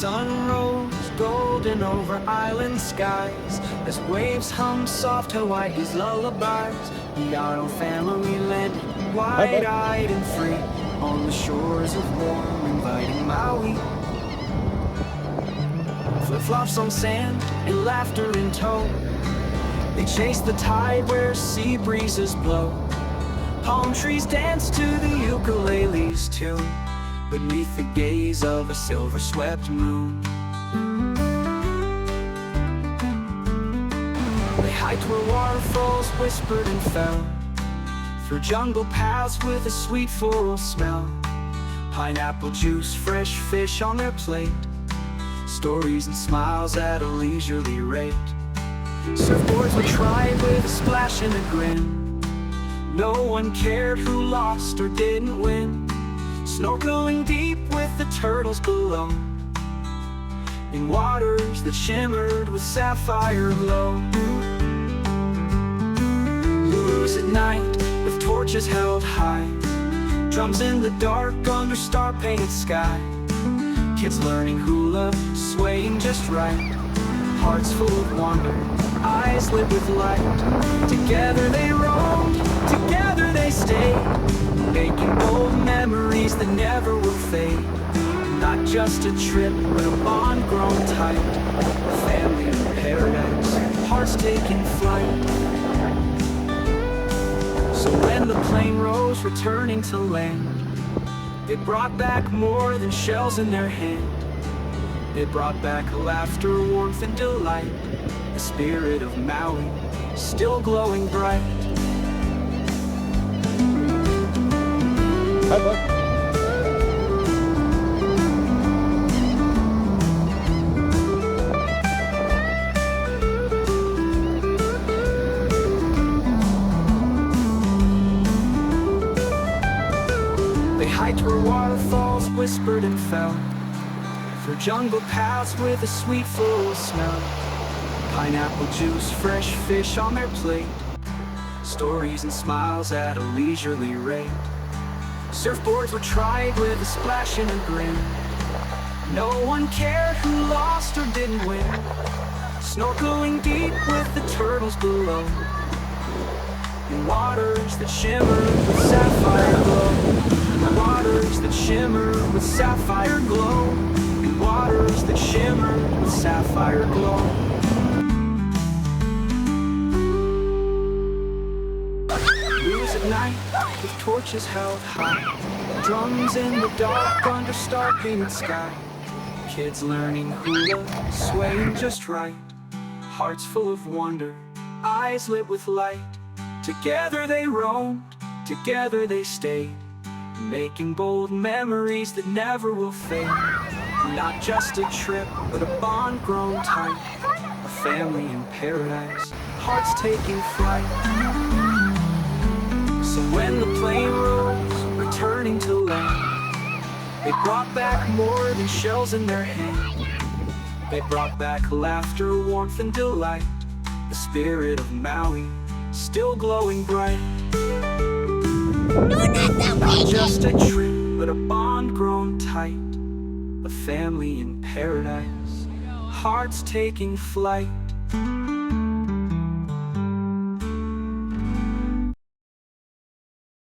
sun rose golden over island skies, as waves hum soft Hawaii's lullabies. We are a family landing wide-eyed and free on the shores of warm, inviting Maui. Flip-flops on sand and laughter in tow, they chase the tide where sea breezes blow. Palm trees dance to the ukulele's tune beneath the gaze of a silver-swept moon. They hiked where waterfalls whispered and fell, through jungle paths with a sweet floral smell. Pineapple juice, fresh fish on their plate, stories and smiles at a leisurely rate. Surfboards were tried with a splash and a grin, no one cared who lost or didn't win. Snorkeling deep with the turtles below, in waters that shimmered with sapphire glow. Blues at night with torches held high, drums in the dark under star-painted sky. Kids learning hula, swaying just right, hearts full of wonder, eyes lit with light. Together they roamed, together they stayed, making bold memories that never will fade. Not just a trip, but a bond grown tight, a family in paradise, hearts taking flight. So when the plane rose, returning to land, it brought back more than shells in their hand. It brought back laughter, warmth, and delight, the spirit of Maui, still glowing bright. Hi, bud. They hiked where waterfalls whispered and fell, through jungle paths with a sweet floral smell. Pineapple juice, fresh fish on their plate, stories and smiles at a leisurely rate. Surfboards were tried with a splash and a grin, no one cared who lost or didn't win. Snorkeling deep with the turtles below, in waters that shimmer with sapphire glow. In waters that shimmer with sapphire glow. In waters that shimmer with sapphire glow. Blues at night with torches held high, drums in the dark under star-painted sky. Kids learning hula, swaying just right, hearts full of wonder, eyes lit with light. Together they roamed, together they stayed, making bold memories that never will fade. Not just a trip, but a bond grown tight, a family in paradise, hearts taking flight. So when the plane rose, returning to land, they brought back more than shells in their hand. They brought back laughter, warmth, and delight, the spirit of Maui, still glowing bright. Not just a trip, but a bond grown tight, a family in paradise, hearts taking flight.